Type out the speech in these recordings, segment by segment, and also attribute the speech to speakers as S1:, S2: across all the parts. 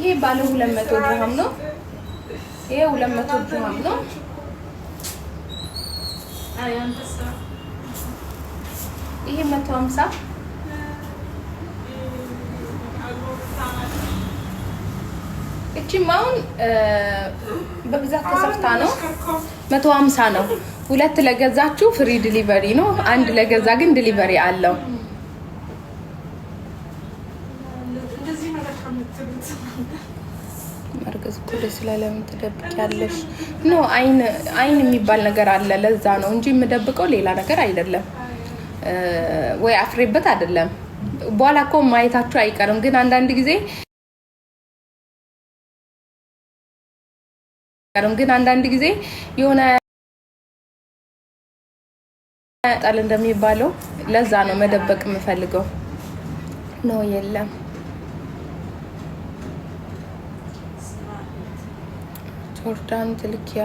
S1: ይሄ ባለ 200 ድርሃም ነው። ይሄ 200 ድርሃም ነው። ይሄ 150 እቺ ማውን በብዛት ተሰርታ ነው 150 ነው። ሁለት ለገዛችሁ ፍሪ ዲሊቨሪ ነው። አንድ ለገዛ ግን ዲሊቨሪ አለው። ማርገዝ እኮ ደስ ይላል። ለምን ትደብቂያለሽ? ኖ አይን የሚባል ነገር አለ። ለዛ ነው እንጂ የምደብቀው ሌላ ነገር አይደለም። ወይ አፍሬበት አይደለም። በኋላ እኮ ማየታችሁ አይቀርም። ግን አንዳንድ ጊዜ የሆነ ጣል እንደሚባለው ለዛ ነው መደበቅ የምፈልገው። ነው የለም ጆርዳን ትልኪያ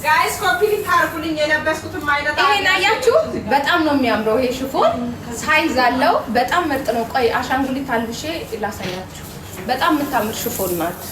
S2: ጋይስ ኮፒ ሊታርጉልኝ የለበስኩት ማይነታ
S1: ይሄን አያችሁ? በጣም ነው የሚያምረው። ይሄ ሽፎን ሳይዝ አለው። በጣም ምርጥ ነው። ቆይ አሻንጉሊት አልብሼ ላሳያችሁ። በጣም የምታምር ሽፎን ናት።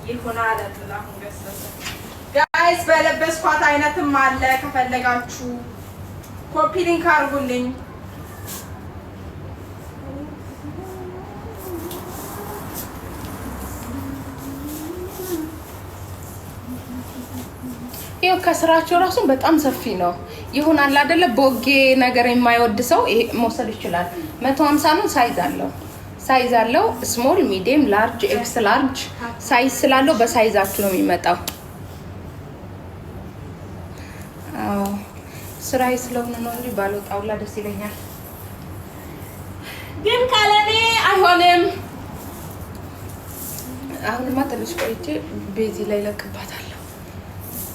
S2: ይሆናል አጥላሁን ገሰሰ ጋይስ በለበስኳት አይነትም አለ። ከፈለጋችሁ ኮፒ ሊንክ አድርጉልኝ።
S1: ይሄው ከስራቸው ራሱ በጣም ሰፊ ነው። ይሆናል አይደለ? ቦጌ ነገር የማይወድ ሰው ይሄ መውሰድ ይችላል። 150 ነው። ሳይዝ አለው ስሞል፣ ሚዲየም፣ ላርጅ፣ ኤክስ ላርጅ ሳይዝ ስላለው በሳይዛችሁ ነው የሚመጣው። አዎ ስራዬ ስለሆነ ነው እንጂ ባልወጣውላ ደስ ይለኛል። ግን ካለኔ አይሆንም። አሁንማ ትንሽ ቆይቼ ቤዚ ላይ ለቅባታለሁ።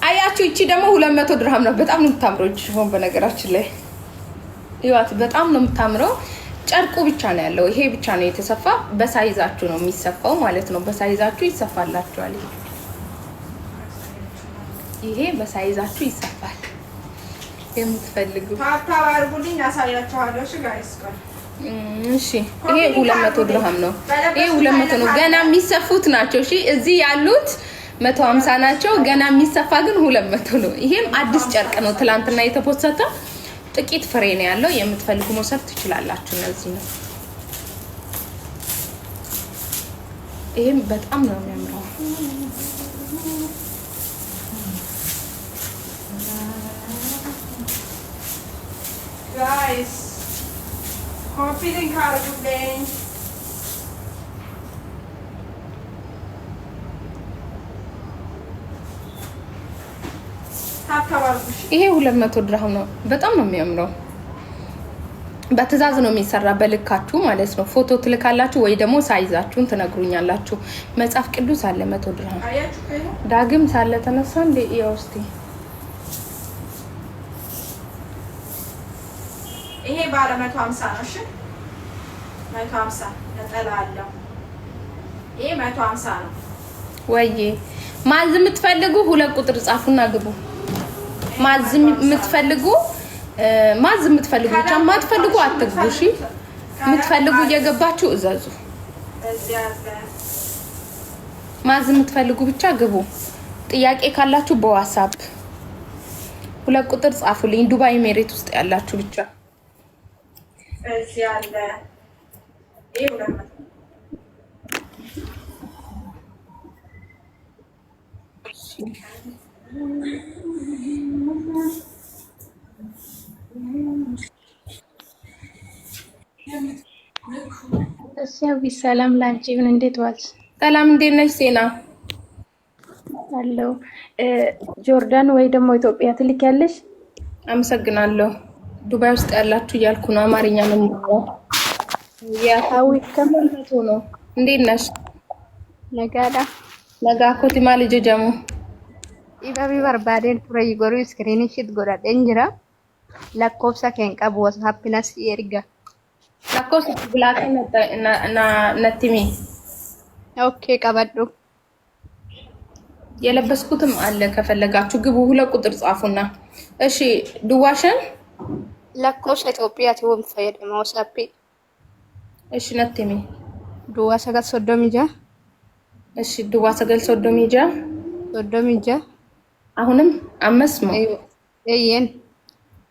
S1: አያችሁ እቺ ደግሞ 200 ድርሃም ነው። በጣም ነው የምታምረው። እቺ ሽፎን በነገራችን ላይ ይዋት በጣም ነው የምታምረው። ጨርቁ ብቻ ነው ያለው። ይሄ ብቻ ነው የተሰፋ። በሳይዛችሁ ነው የሚሰፋው ማለት ነው። በሳይዛችሁ ይሰፋላችኋል። ይሄ በሳይዛችሁ ይሰፋል። የምትፈልጉ
S2: ታታው አርጉልኝ ያሳያችኋለሁ። እሺ ጋይስ
S1: እሺ ይሄ 200 ድርሃም ነው። ይሄ 200 ነው። ገና የሚሰፉት ናቸው። እሺ እዚህ ያሉት 150 ናቸው። ገና የሚሰፋ ግን 200 ነው። ይሄም አዲስ ጨርቅ ነው። ትላንትና የተፖሰተ ጥቂት ፍሬ ነው ያለው። የምትፈልጉ መውሰድ ትችላላችሁ። እነዚህ ነው። ይሄም በጣም ነው የሚያምረው።
S2: ጋይስ ኮፒ ሊንክ አድርጉልኝ።
S1: ይሄ 200 ድርሃም ነው። በጣም ነው የሚያምረው። በትዕዛዝ ነው የሚሰራ በልካችሁ ማለት ነው። ፎቶ ትልካላችሁ ወይ ደግሞ ሳይዛችሁን ትነግሩኛላችሁ። መጽሐፍ ቅዱስ አለ 100 ድርሃም። ዳግም ሳለ ተነሳ እንደ ያውስቲ
S2: ይሄ ባለ 150 ነው። እሺ 150 ነጠላ አለው። ይሄ 150 ነው።
S1: ወይዬ ማዝ የምትፈልጉ 2 ቁጥር ጻፉና ግቡ። ማዝ የምትፈልጉ ብቻ ማትፈልጉ አትግቡ። እሺ የምትፈልጉ እየገባችሁ እዘዙ። ማዝ የምትፈልጉ ብቻ ግቡ። ጥያቄ ካላችሁ በዋትስአፕ 2 ቁጥር ጻፉልኝ። ዱባይ ኤሚሬት ውስጥ ያላችሁ ብቻ
S2: እዚህ አለ። ይሄ 200
S3: ሰላም ላንቺ ይሁን። እንዴት ዋልሽ?
S1: ሰላም እንዴት ነሽ? ሴና
S3: አለው። ጆርዳን ወይ ደግሞ ኢትዮጵያ ትልኪያለሽ?
S1: አመሰግናለሁ። ዱባይ ውስጥ ያላችሁ እያልኩ ነው። አማርኛ ነው የምለው።
S3: ያው ከመልመቶ
S1: ነው። እንዴት ነሽ?
S3: ነጋዳ
S1: nagaa kooti maali jejamu
S3: Dhibabii barbaadeen ture goruu iskiriinishit godhadheen jira. Lakkoofsa keen qabu WhatsApp-nas erga.
S1: lakkoofsa bilaakee natti himi
S3: ኦኬ qabadhu.
S1: የለበስኩትም አለ ከፈለጋችሁ ግቡ 2 ቁጥር ጻፉና እሺ ድዋሽን
S3: lakkoofsa Itoophiyaati waan fayyadama WhatsApp.
S1: እሺ ነtti himi
S3: Duwwaa 936
S1: እሺ ድዋ ሰገል ሶዶሚጃ
S3: 36
S1: አሁንም 5 ነው
S3: eeyyen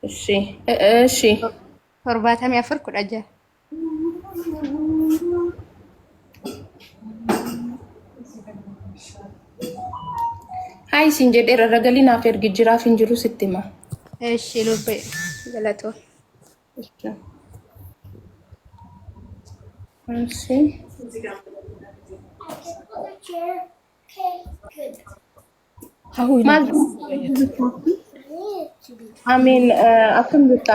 S1: እሺ እሺ
S3: 74 kudha 6
S1: ሃይ ሲንጀ ደረገሊና አፈር ግጅራ ፍንጅሩ ስትማ
S3: እሺ ሉቤ ገለቶ
S1: እሺ አሜን አክም ብታ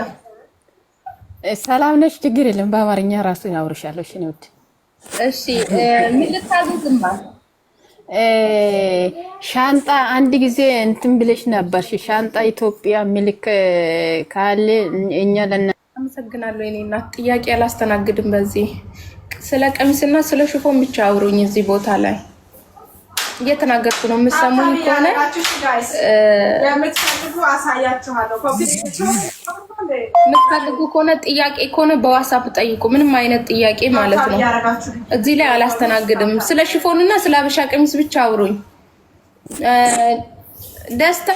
S4: ሰላም ነሽ? ችግር የለም። በአማርኛ ራሱ ያወርሻለሁ። እሺ ነው።
S1: እሺ ምን ልታዘዝማ?
S4: ሻንጣ አንድ ጊዜ እንትን ብለሽ ነበርሽ። ሻንጣ ኢትዮጵያ ምልክ ካለ እኛ ለና
S1: አመሰግናለሁ። እኔ እና ጥያቄ አላስተናግድም። በዚህ ስለ ቀሚስና ስለ ሽፎን ብቻ አውሩኝ። እዚህ ቦታ ላይ እየተናገርኩ ነው። የምትሰሙኝ ከሆነ
S2: የምትፈልጉ አሳያችኋለሁ።
S1: የምትፈልጉ ከሆነ ጥያቄ ከሆነ በዋትስአፕ ጠይቁ። ምንም አይነት ጥያቄ ማለት ነው። እዚህ ላይ አላስተናግድም። ስለ ሽፎንና ስለ አበሻ ቀሚስ ብቻ አውሩኝ። ደስታ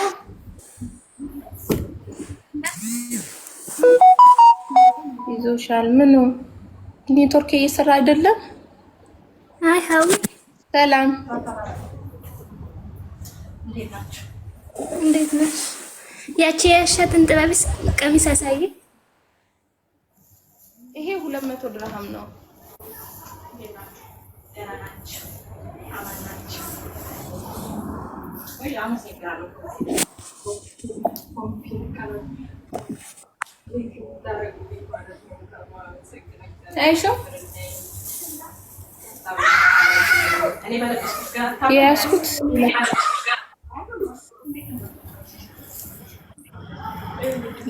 S1: ይዞሻል? ምኑ ኔትወርክ እየሰራ አይደለም?
S5: አይ ሀው
S1: ሰላም
S5: እንዴት ነሽ? ያቺ የሸጥን ጥበብስ ቀሚስ አሳይ።
S1: ይሄ 200 ድርሃም ነው። አይሾ የያዝኩት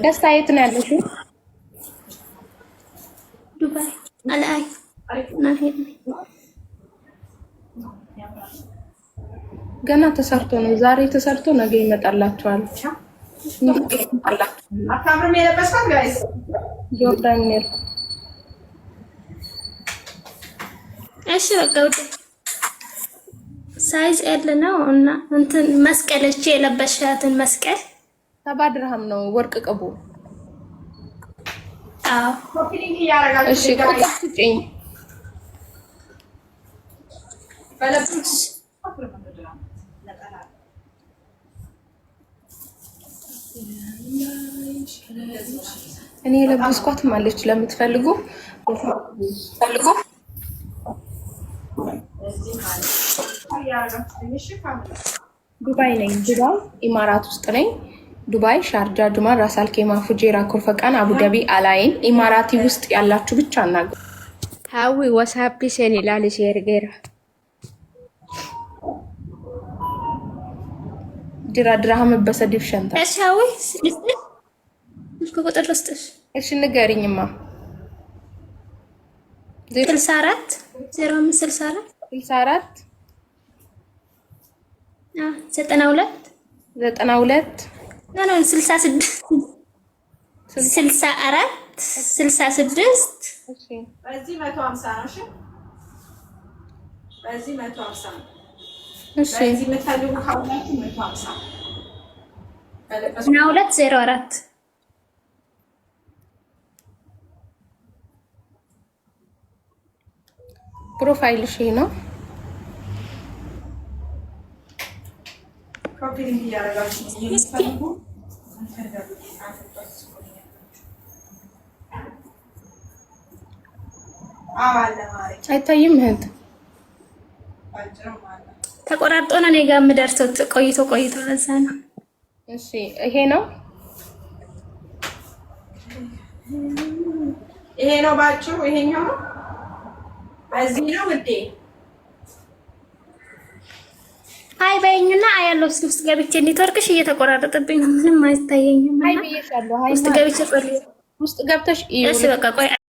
S1: ደስታ የት ነው ያለሽው?
S5: ዱባይ አላይ ናሄድ
S1: ገና ተሰርቶ ነው። ዛሬ ተሰርቶ ነገ ይመጣላችኋል።
S2: አታምርም የለበስኳት ጋይስ
S1: ጆርዳን ነው።
S5: እሺ በቃ ወደ ሳይዝ ኤል ነው እና እንትን መስቀል እቺ የለበሻትን መስቀል
S1: 7 ድርሃም ነው። ወርቅ ቅቡ።
S5: አዎ
S2: ኮፒሊንግ ያረጋችሁ
S1: እሺ ቁጥር ስጪኝ።
S2: በለብስ
S1: እኔ የለበስኳትም አለች ለምትፈልጉ ፈልጉ። ዱባይ ነኝ። ዱባይ ኢማራት ውስጥ ነኝ። ዱባይ፣ ሻርጃ፣ ዱማን፣ ራስ አልኬማ፣ ፉጄራ፣ ኮርፈቃን፣ አቡዳቢ፣ አላይን ኢማራቲ ውስጥ ያላችሁ ብቻ እናገሩ።
S3: ሀዊ WhatsApp ሴን ይላል ሲርጌራ
S1: ድርሃም በሰዲፍ ሸንታ።
S5: እሺ ሀዊ ቁጥር ልስጥሽ።
S1: እሺ ንገሪኝማ።
S5: 64 05 64
S1: 64
S5: 92
S1: 92
S5: ነው 66 64 66
S1: እሺ
S2: በዚህ 150 ነው። እሺ በዚህ 150 ነው።
S1: እሺ
S2: በዚህ የምትፈልጉ ካላችሁ 150
S5: 92 04
S1: ፕሮፋይልሽ ይሄ ነው።
S2: ኮፒሊንግ ያረጋችሁ የምትፈልጉ
S1: አይታይም እህት
S5: ተቆራርጦ ነው እኔ ጋር የምደርሰው ቆይቶ ለዛ ነው።
S1: እሺ ይሄ ነው።
S2: ይሄ ነው ባጭሩ። ይሄኛው ነው። በዚህ ነው ውዴ።
S5: ሀይ በይኝና አያለው። እስኪ ውስጥ ገብቼ ኔትወርክሽ እየተቆራረጠብኝ ነው፣ ምንም አይታየኝም።
S1: ሀይ ብዬሻለሁ። ሀይ
S5: ውስጥ ገብቼ ጸልይ።
S1: ውስጥ ገብተሽ እዩ።
S5: እሺ በቃ ቆይ